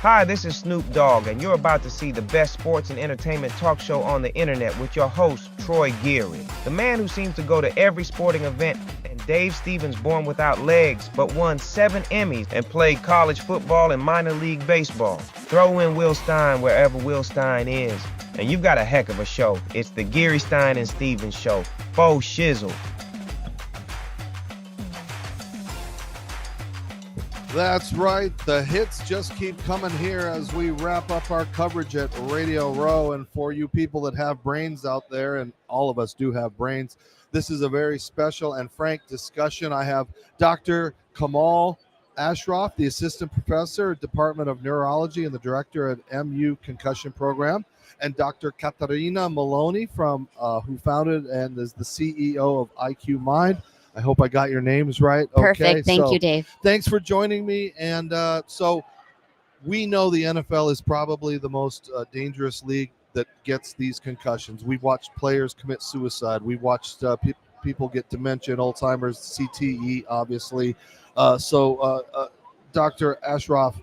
Hi, this is Snoop Dogg, and you're about to see the best sports and entertainment talk show on the internet with your host, Troy Geary. The man who seems to go to every sporting event, and Dave Stevens born without legs, but won 7 Emmys and played college football and minor league baseball. Throw in Will Stein wherever Will Stein is, and you've got a heck of a show. It's the Geary, Stein, and Stevens Show. Faux shizzle. That's right. The hits just keep coming here as we wrap up our coverage at Radio Row. And for you people that have brains out there, and all of us do have brains, this is a very special and frank discussion. I have Dr. Komal Ashraf, the assistant professor at Department of Neurology and the director at MU Concussion Program, and Dr. Katarina Maloney from who founded and is the CEO of IQMind. I hope I got your names right. Perfect. Okay, Thank you, Dave. Thanks for joining me. And so we know the NFL is probably the most dangerous league that gets these concussions. We've watched players commit suicide. We've watched people get dementia and Alzheimer's, CTE, obviously. Dr. Ashraf,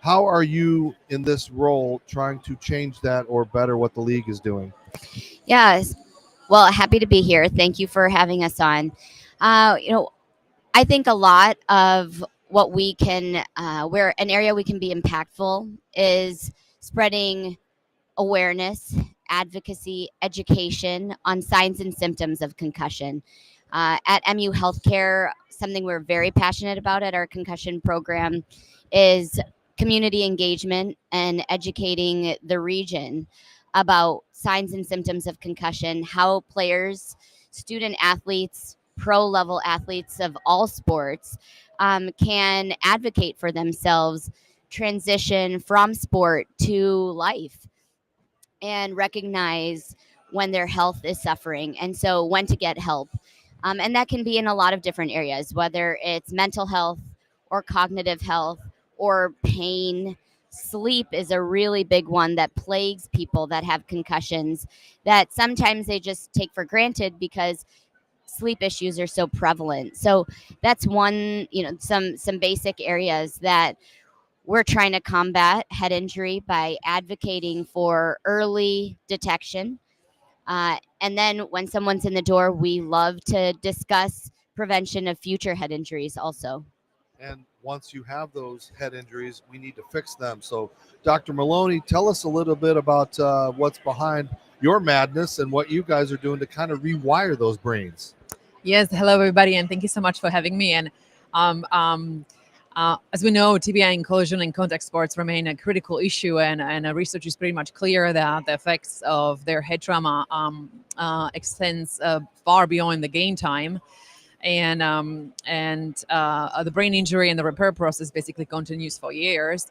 how are you in this role trying to change that or better what the league is doing? Yes. Well, happy to be here. Thank you for having us on. I think a lot of what we can, where an area we can be impactful is spreading awareness, advocacy, education on signs and symptoms of concussion. At MU Healthcare, something we're very passionate about at our concussion program is community engagement and educating the region about signs and symptoms of concussion, how players, student athletes, pro-level athletes of all sports can advocate for themselves, transition from sport to life, and recognize when their health is suffering, and so when to get help. And that can be in a lot of different areas, whether it's mental health or cognitive health or pain. Sleep is a really big one that plagues people that have concussions that sometimes they just take for granted because sleep issues are so prevalent. So that's one, some basic areas that we're trying to combat head injury by advocating for early detection. And then when someone's in the door, we love to discuss prevention of future head injuries also. And once you have those head injuries, we need to fix them. So, Dr. Maloney, tell us a little bit about what's behind your madness and what you guys are doing to kind of rewire those brains. Yes, hello everybody, and thank you so much for having me. And as we know, TBI and collision and contact sports remain a critical issue, and research is pretty much clear that the effects of their head trauma extends far beyond the game time. And the brain injury and the repair process basically continues for years.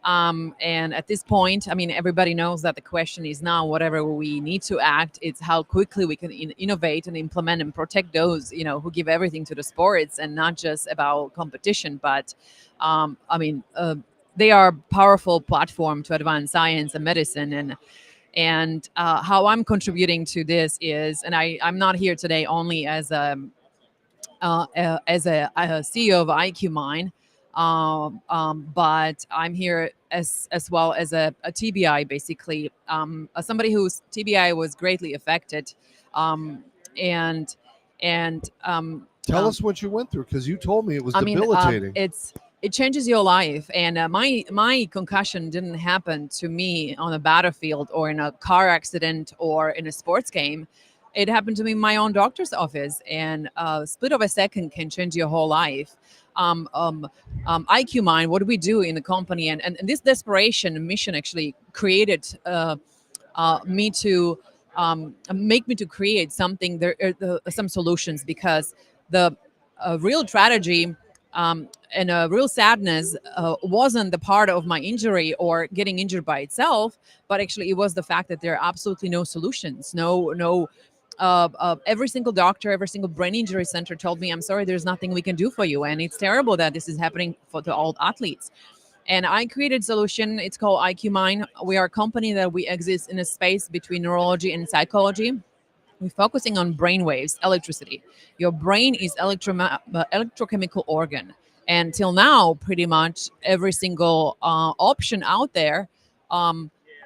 And at this point, I mean, everybody knows that the question is now whatever we need to act, it's how quickly we can innovate and implement and protect those, who give everything to the sports, and not just about competition, but they are a powerful platform to advance science and medicine. And how I'm contributing to this is, and I'm not here today only as a CEO of IQMind, but I'm here as well as a TBI, basically, as somebody whose TBI was greatly affected. Tell us what you went through, because you told me it was debilitating. It changes your life, and my concussion didn't happen to me on a battlefield or in a car accident or in a sports game. It happened to me in my own doctor's office, and a split of a second can change your whole life. IQMind, what do we do in the company? And this desperation mission actually created me to make me to create something, some solutions, because the real tragedy and a real sadness wasn't the part of my injury or getting injured by itself, but actually it was the fact that there are absolutely no solutions, every single doctor, every single brain injury center told me, I'm sorry, there's nothing we can do for you. And it's terrible that this is happening to all athletes. And I created a solution. It's called IQMind. We are a company that we exist in a space between neurology and psychology. We're focusing on brain waves, electricity. Your brain is electrochemical organ. And till now, pretty much every single option out there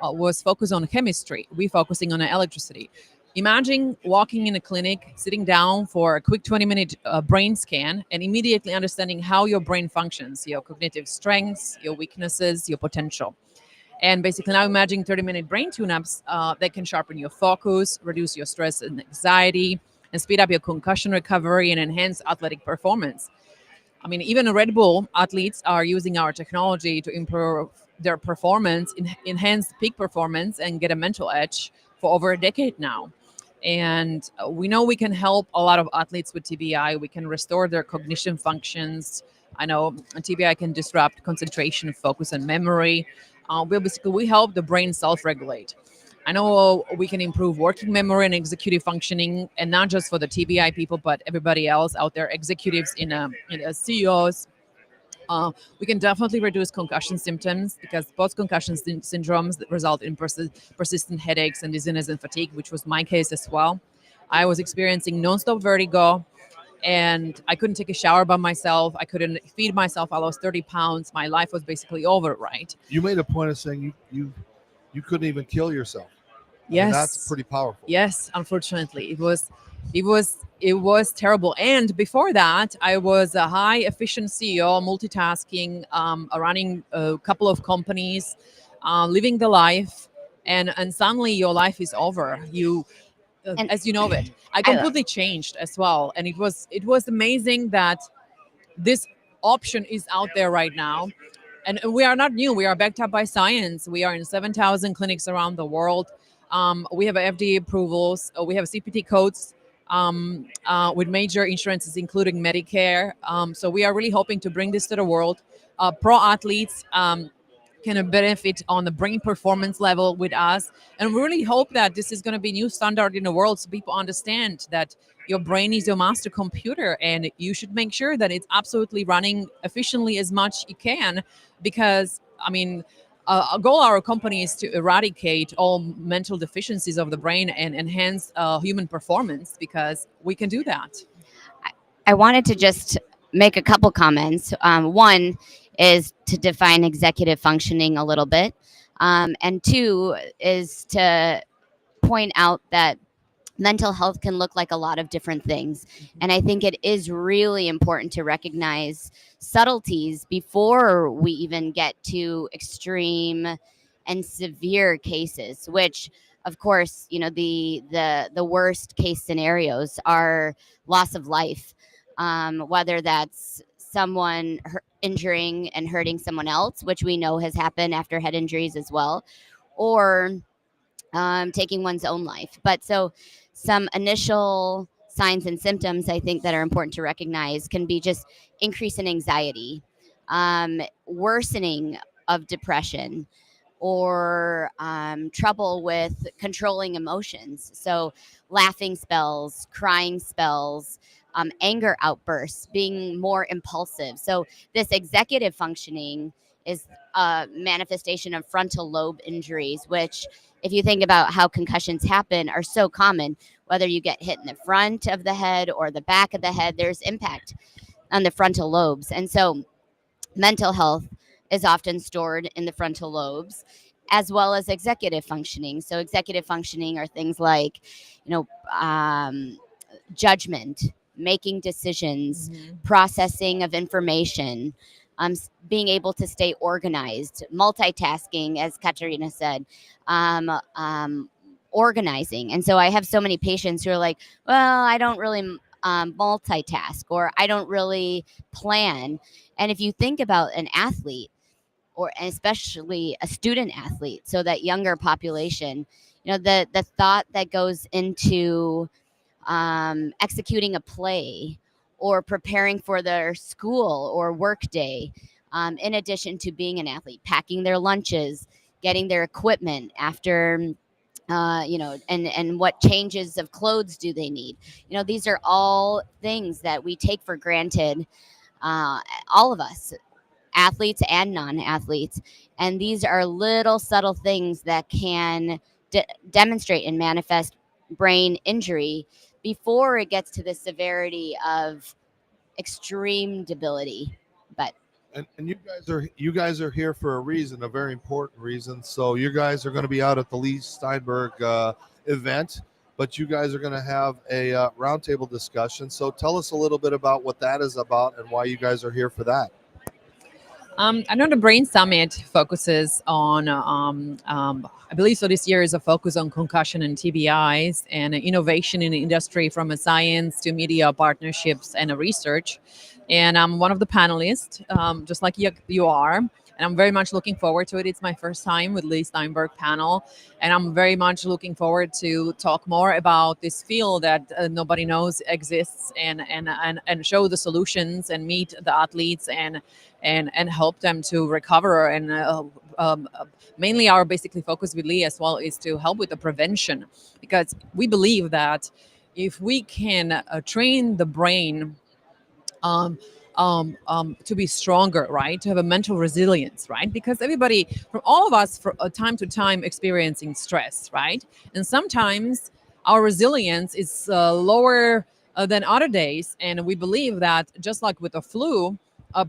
was focused on chemistry. We're focusing on electricity. Imagine walking in a clinic, sitting down for a quick 20-minute brain scan, and immediately understanding how your brain functions, your cognitive strengths, your weaknesses, your potential. And basically now imagine 30-minute brain tune-ups that can sharpen your focus, reduce your stress and anxiety, and speed up your concussion recovery and enhance athletic performance. I mean, even Red Bull athletes are using our technology to improve their performance, enhance peak performance, and get a mental edge for over a decade now. And we know we can help a lot of athletes with TBI. We can restore their cognition functions. I know TBI can disrupt concentration, focus, and memory. We help the brain self-regulate. I know we can improve working memory and executive functioning, and not just for the TBI people, but everybody else out there, executives in CEOs. We can definitely reduce concussion symptoms because post-concussion syndromes that result in persistent headaches and dizziness and fatigue, which was my case as well. I was experiencing nonstop vertigo, and I couldn't take a shower by myself. I couldn't feed myself. I lost 30 pounds. My life was basically over, right? You made a point of saying you couldn't even kill yourself. I Yes, mean, that's pretty powerful. Yes, unfortunately, it was terrible. And before that, I was a high efficient CEO, multitasking, running a couple of companies, living the life, and suddenly your life is over. You, And as you know it, I completely changed as well, and it was amazing that this option is out there right now. And we are not new. We are backed up by science. We are in 7,000 clinics around the world. We have FDA approvals. We have CPT codes with major insurances, including Medicare. So we are really hoping to bring this to the world. Pro athletes can benefit on the brain performance level with us. And we really hope that this is going to be a new standard in the world so people understand that your brain is your master computer and you should make sure that it's absolutely running efficiently as much you can, because I mean, a goal of our company is to eradicate all mental deficiencies of the brain and enhance human performance, because we can do that. I wanted to just make a couple comments. One is to define executive functioning a little bit, and two is to point out that mental health can look like a lot of different things. And I think it is really important to recognize subtleties before we even get to extreme and severe cases, which of course, you know, the worst case scenarios are loss of life, whether that's someone injuring and hurting someone else, which we know has happened after head injuries as well, or taking one's own life. But so some initial signs and symptoms I think that are important to recognize can be just increase in anxiety, worsening of depression, or trouble with controlling emotions. So laughing spells, crying spells, anger outbursts, being more impulsive. So this executive functioning is a manifestation of frontal lobe injuries, which, if you think about how concussions happen, are so common. Whether you get hit in the front of the head or the back of the head, there's impact on the frontal lobes. And so mental health is often stored in the frontal lobes, as well as executive functioning. So executive functioning are things like, you know, judgment, making decisions, processing of information, being able to stay organized, multitasking, as Katarina said, organizing. And so I have so many patients who are like, well, I don't really multitask, or I don't really plan. And if you think about an athlete, or especially a student athlete, so that younger population, you know, the thought that goes into executing a play or preparing for their school or work day, in addition to being an athlete, packing their lunches, getting their equipment after, you know, and what changes of clothes do they need? You know, these are all things that we take for granted, all of us, athletes and non-athletes. And these are little subtle things that can demonstrate and manifest brain injury before it gets to the severity of extreme debility. And you guys are here for a reason, a very important reason. So you guys are going to be out at the Leigh Steinberg event, but you guys are going to have a roundtable discussion. So tell us a little bit about what that is about and why you guys are here for that. I know the Brain Summit focuses on, I believe so this year is a focus on concussion and TBIs and innovation in the industry from a science to media partnerships and a research. And I'm one of the panelists, just like you are. And I'm very much looking forward to it. It's my first time with Leigh Steinberg panel. And I'm very much looking forward to talk more about this field that nobody knows exists and show the solutions and meet the athletes and help them to recover. And mainly our basically focus with Leigh as well is to help with the prevention, because we believe that if we can train the brain to be stronger, right? To have a mental resilience, right? Because everybody, from all of us, from time to time, experiencing stress, right? And sometimes our resilience is lower than other days, and we believe that just like with the flu,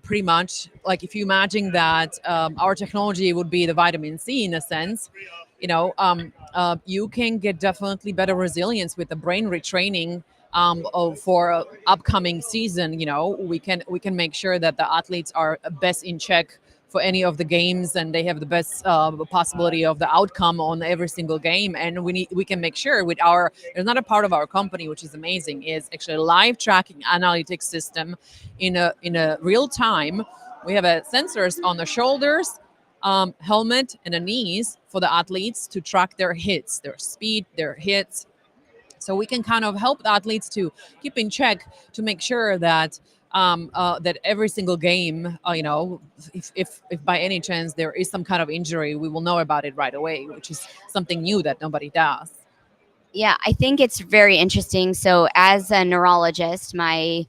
pretty much like if you imagine that our technology would be the vitamin C in a sense, you can get definitely better resilience with the brain retraining for upcoming season. We can make sure that the athletes are best in check for any of the games, and they have the best possibility of the outcome on every single game. And we can make sure with there's another part of our company which is amazing, is actually a live tracking analytics system in a real time. We have sensors on the shoulders, helmet, and the knees for the athletes to track their hits, their speed, their hits. So we can kind of help the athletes to keep in check, to make sure that that every single game, if by any chance there is some kind of injury, we will know about it right away, which is something new that nobody does. Yeah, I think it's very interesting. So, as a neurologist, my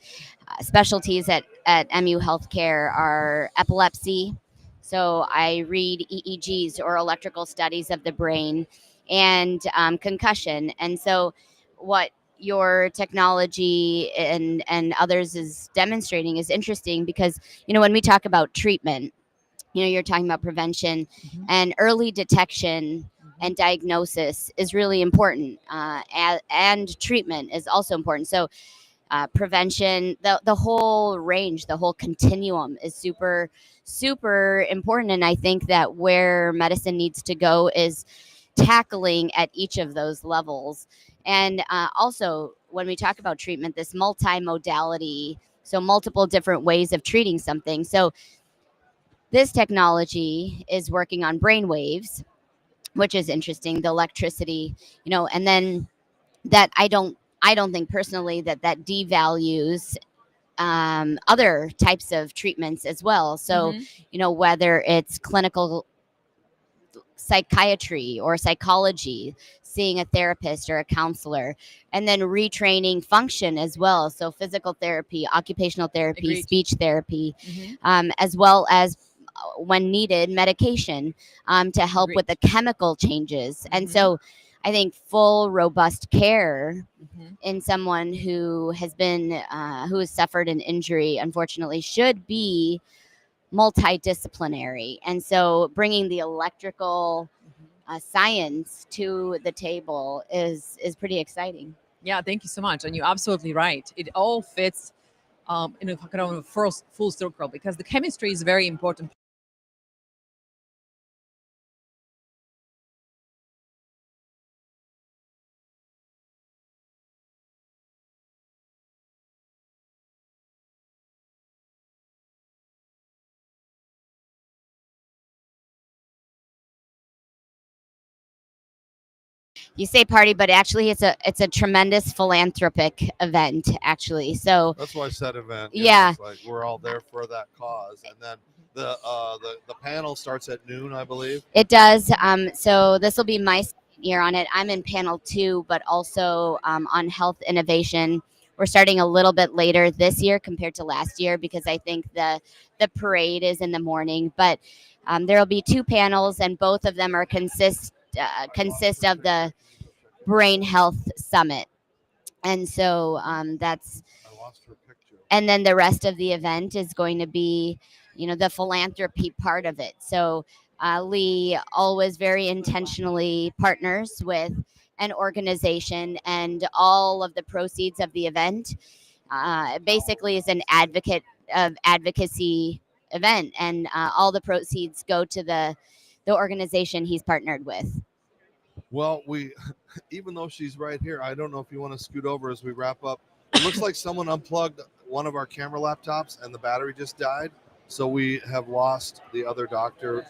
specialties at MU Healthcare are epilepsy. So, I read EEGs, or electrical studies of the brain, and concussion. And so, what your technology and others is demonstrating is interesting, because when we talk about treatment, you're talking about prevention, Mhm. and early detection and diagnosis is really important, and treatment is also important. So prevention, the whole range, the whole continuum is super super important. And I think that where medicine needs to go is tackling at each of those levels. And also, when we talk about treatment, this multimodality, so multiple different ways of treating something. So this technology is working on brain waves, which is interesting, the electricity, and then that I don't think personally that devalues other types of treatments as well. So, Mhm. Whether it's clinical psychiatry or psychology, seeing a therapist or a counselor, and then retraining function as well. So, physical therapy, occupational therapy, Agreed. speech therapy, Mhm. as well as when needed, medication, to help Agreed. with the chemical changes. And Mhm. so, I think full, robust care Mhm. in someone who has suffered an injury, unfortunately, should be multidisciplinary. And so bringing the electrical science to the table is pretty exciting. Yeah, thank you so much. And you're absolutely right. It all fits in a kind of full circle, because the chemistry is very important. You say party, but actually it's a tremendous philanthropic event, actually. So That's why I said event. yeah, It's like we're all there for that cause. And then the panel starts at noon, I believe. it does. So this will be my second year on it. I'm in panel 2, but also on health innovation. We're starting a little bit later this year compared to last year, because I think the parade is in the morning. But there will be 2 panels, and both of them consist of the Brain Health Summit. And so that's I lost her picture. and then the rest of the event is going to be the philanthropy part of it. So Leigh always very intentionally partners with an organization, and all of the proceeds of the event basically is an advocacy event, and all the proceeds go to the organization he's partnered with. Well, even though she's right here, I don't know if you want to scoot over as we wrap up. It looks like someone unplugged one of our camera laptops and the battery just died. So we have lost the other doctor.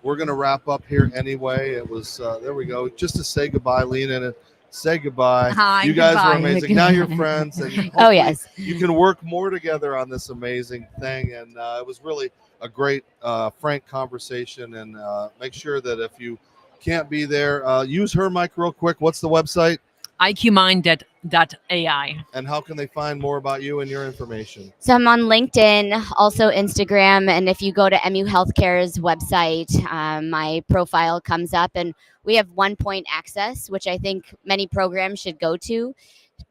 We're going to wrap up here anyway. It was, there we go. Just to say goodbye, lean in and say goodbye. Hi, you guys goodbye. were amazing. Now you're friends. And Oh, yes. you can work more together on this amazing thing. And it was really a great, frank conversation. And make sure that if you can't be there, use her mic real quick. What's the website? IQMind.ai. And how can they find more about you and your information? So I'm on LinkedIn, also Instagram, and if you go to MU Healthcare's website, my profile comes up, and we have 1 point access, which I think many programs should go to,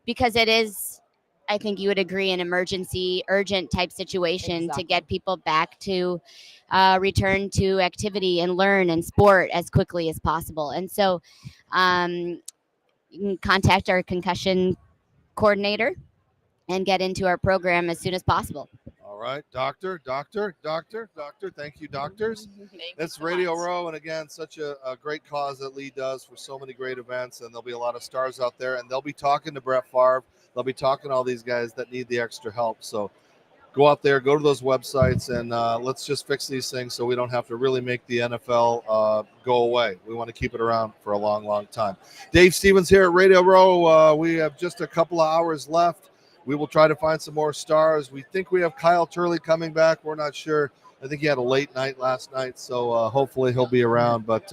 because it is, I think you would agree, an emergency, urgent type situation to get people back to return to activity and learn and sport as quickly as possible. And so you can contact our concussion coordinator and get into our program as soon as possible. All right, doctor. Thank you, doctors. It's Radio Row, and again, such a great cause that Leigh does for so many great events, and there'll be a lot of stars out there, and they'll be talking to Brett Favre. They'll be talking to all these guys that need the extra help. So go out there, go to those websites, and let's just fix these things so we don't have to really make the NFL go away. We want to keep it around for a long, long time. Dave Stevens here at Radio Row. We have just a couple of hours left. We will try to find some more stars. We think we have Kyle Turley coming back. We're not sure. I think he had a late night last night, so hopefully he'll be around. But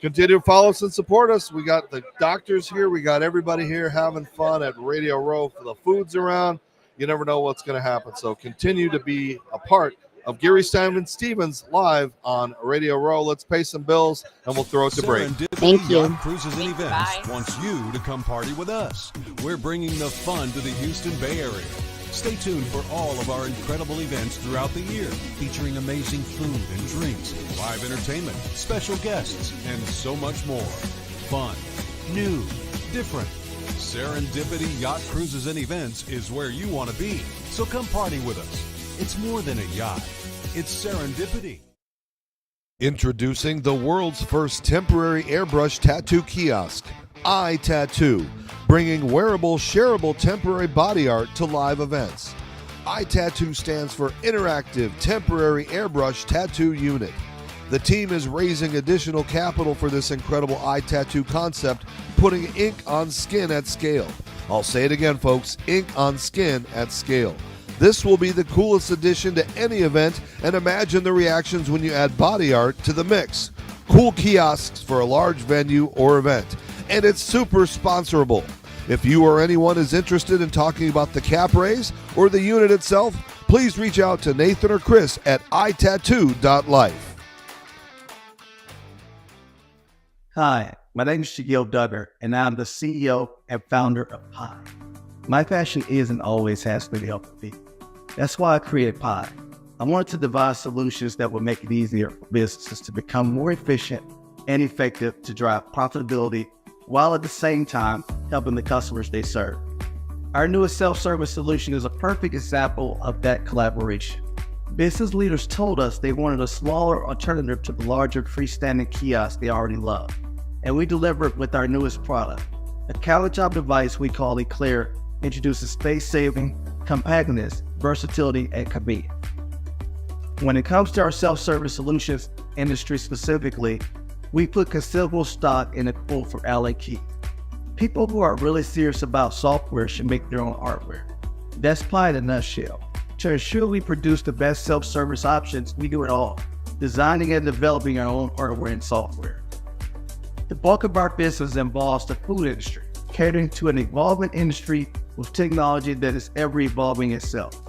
continue to follow us and support us. We got the doctors here. We got everybody here having fun at Radio Row. The food's around. You never know what's going to happen. So continue to be a part of Gary Steinman Stevens live on Radio Row. Let's pay some bills, and we'll throw it to break. Thank you. Yacht Cruises and Events wants you to come party with us. We're bringing the fun to the Houston Bay Area. Stay tuned for all of our incredible events throughout the year, featuring amazing food and drinks, live entertainment, special guests, and so much more. Fun, new, different. Serendipity Yacht Cruises and Events is where you want to be. So come party with us. It's more than a yacht. It's serendipity. Introducing the world's first temporary airbrush tattoo kiosk, iTattoo, bringing wearable, shareable temporary body art to live events. iTattoo stands for Interactive Temporary Airbrush Tattoo Unit. The team is raising additional capital for this incredible iTattoo concept, putting ink on skin at scale. I'll say it again, folks, ink on skin at scale. This will be the coolest addition to any event, and imagine the reactions when you add body art to the mix. Cool kiosks for a large venue or event, and it's super sponsorable. If you or anyone is interested in talking about the cap raise or the unit itself, please reach out to Nathan or Chris at itattoo.life. Hi, my name is Shaquille Duggar, and I'm the CEO and founder of Pi. My passion is and always has been helping people. That's why I created Pi. I wanted to devise solutions that would make it easier for businesses to become more efficient and effective to drive profitability, while at the same time helping the customers they serve. Our newest self-service solution is a perfect example of that collaboration. Business leaders told us they wanted a smaller alternative to the larger freestanding kiosks they already love, and we delivered with our newest product. A countertop device we call Eclair introduces space-saving, compactness, versatility, and convenience. When it comes to our self-service solutions industry specifically, we put considerable stock in a quote from Alan Key. People who are really serious about software should make their own hardware. That's Pi in a nutshell. To ensure we produce the best self-service options, we do it all, designing and developing our own hardware and software. The bulk of our business involves the food industry, catering to an evolving industry with technology that is ever evolving itself.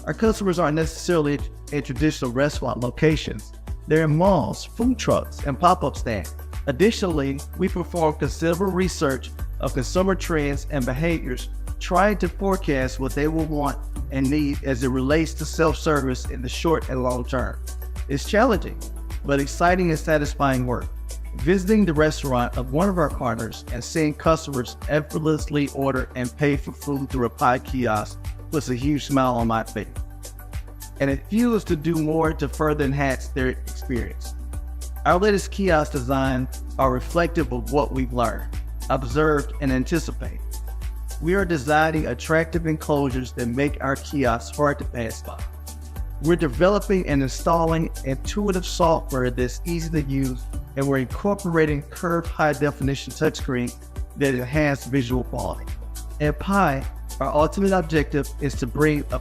Our customers aren't necessarily in traditional restaurant locations. They're in malls, food trucks, and pop-up stands. Additionally, we perform considerable research of consumer trends and behaviors trying to forecast what they will want and need as it relates to self-service in the short and long term. It's challenging, but exciting and satisfying work. Visiting the restaurant of one of our partners and seeing customers effortlessly order and pay for food through a Pi kiosk puts a huge smile on my face. And it fuels to do more to further enhance their experience. Our latest kiosk designs are reflective of what we've learned, observed, and anticipated. We are designing attractive enclosures that make our kiosks hard to pass by. We're developing and installing intuitive software that's easy to use, and we're incorporating curved high-definition touchscreens that enhance visual quality. At Pi, our ultimate objective is to bring a